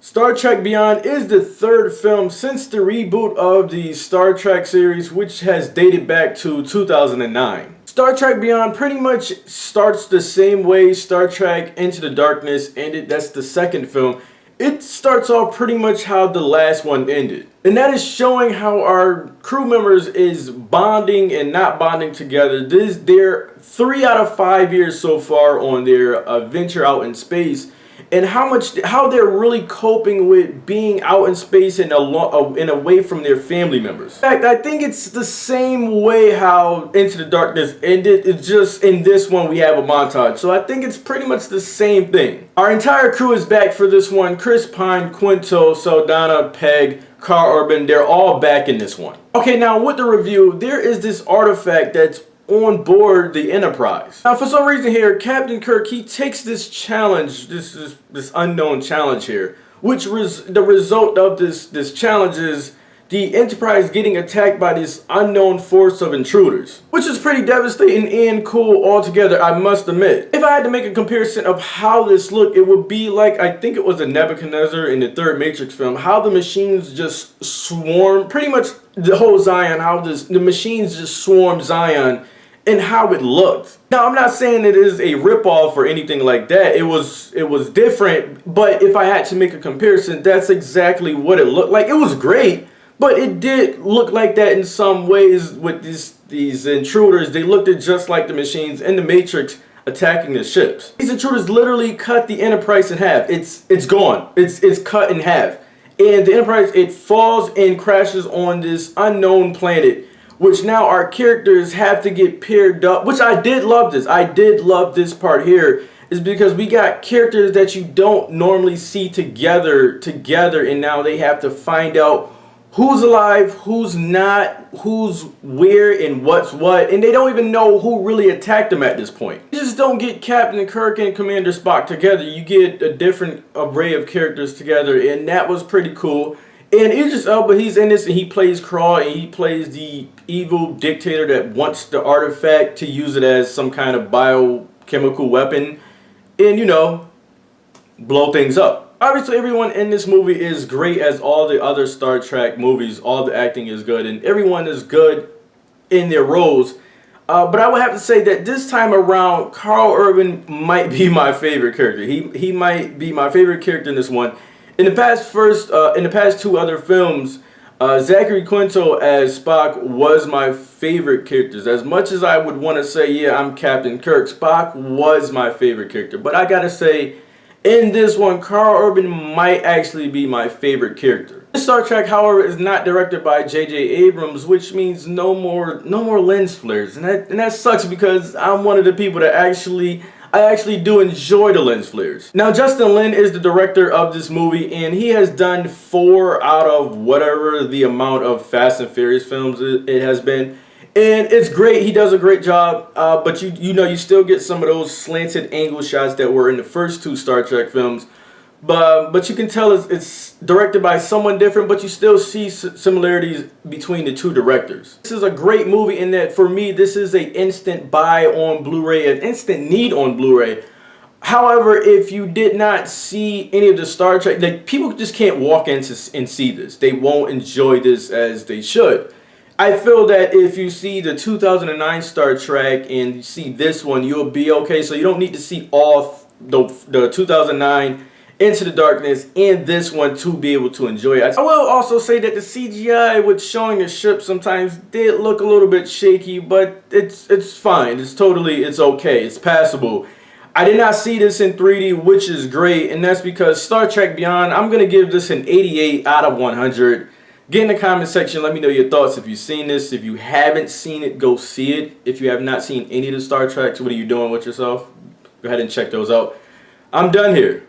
Star Trek Beyond is the third film since the reboot of the Star Trek series, which has dated back to 2009. Star Trek Beyond pretty much starts the same way Star Trek Into the Darkness ended. That's the second film. It starts off pretty much how the last one ended. And that is showing how our crew members is bonding and not bonding together. They're 3 out of 5 years so far on their adventure out in space. And how they're really coping with being out in space and away from their family members. In fact, I think it's the same way how Into the Darkness ended. It's just in this one we have a montage. So I think it's pretty much the same thing. Our entire crew is back for this one. Chris Pine, Quinto, Saldana, Peg, Karl Urban, they're all back in this one. Okay, now with the review, there is this artifact that's on board the Enterprise. Now for some reason here, Captain Kirk, he takes this challenge, this unknown challenge here, which was the result of this challenge is the Enterprise getting attacked by this unknown force of intruders, which is pretty devastating and cool altogether, I must admit. If I had to make a comparison of how this looked, it would be like, I think it was a Nebuchadnezzar in the third Matrix film, how the machines just swarm, pretty much the whole Zion, how the machines just swarm Zion, and how it looked. Now, I'm not saying it is a ripoff or anything like that. It was different, but if I had to make a comparison, that's exactly what it looked like. It was great, but it did look like that in some ways with these intruders. They looked just like the machines in the Matrix attacking the ships. These intruders literally cut the Enterprise in half. It's gone. It's cut in half. And the Enterprise, it falls and crashes on this unknown planet, which now our characters have to get paired up, which I did love this. I did love this part here, is because we got characters that you don't normally see together, and now they have to find out who's alive, who's not, who's where, and what's what, and they don't even know who really attacked them at this point. You just don't get Captain Kirk and Commander Spock together. You get a different array of characters together, and that was pretty cool. And Idris Elba, he's in this and he plays Krall, and he plays the evil dictator that wants the artifact to use it as some kind of biochemical weapon and, you know, blow things up. Obviously, everyone in this movie is great as all the other Star Trek movies. All the acting is good and everyone is good in their roles. But I would have to say that this time around, Karl Urban might be my favorite character. He might be my favorite character in this one. In the past two other films, Zachary Quinto as Spock was my favorite characters. As much as I would want to say, yeah, I'm Captain Kirk, Spock was my favorite character. But I gotta say, in this one, Karl Urban might actually be my favorite character. This Star Trek, however, is not directed by J.J. Abrams, which means no more lens flares, and that sucks because I'm one of the people that I actually do enjoy the lens flares. Now, Justin Lin is the director of this movie, and he has done 4 out of whatever the amount of Fast and Furious films it has been. And it's great. He does a great job, but you still get some of those slanted angle shots that were in the first 2 Star Trek films. But you can tell it's directed by someone different, but you still see similarities between the 2 directors. This is a great movie in that, for me, this is an instant buy on Blu-ray, an instant need on Blu-ray. However, if you did not see any of the Star Trek, like, people just can't walk in and see this. They won't enjoy this as they should. I feel that if you see the 2009 Star Trek and you see this one, you'll be okay. So you don't need to see all the 2009 Into the Darkness and this one to be able to enjoy it. I will also say that the CGI with showing the ship sometimes did look a little bit shaky, but it's fine. It's okay. It's passable. I did not see this in 3D, which is great, and that's because Star Trek Beyond, I'm going to give this an 88 out of 100. Get in the comment section, let me know your thoughts if you've seen this. If you haven't seen it, go see it. If you have not seen any of the Star Treks, what are you doing with yourself? Go ahead and check those out. I'm done here.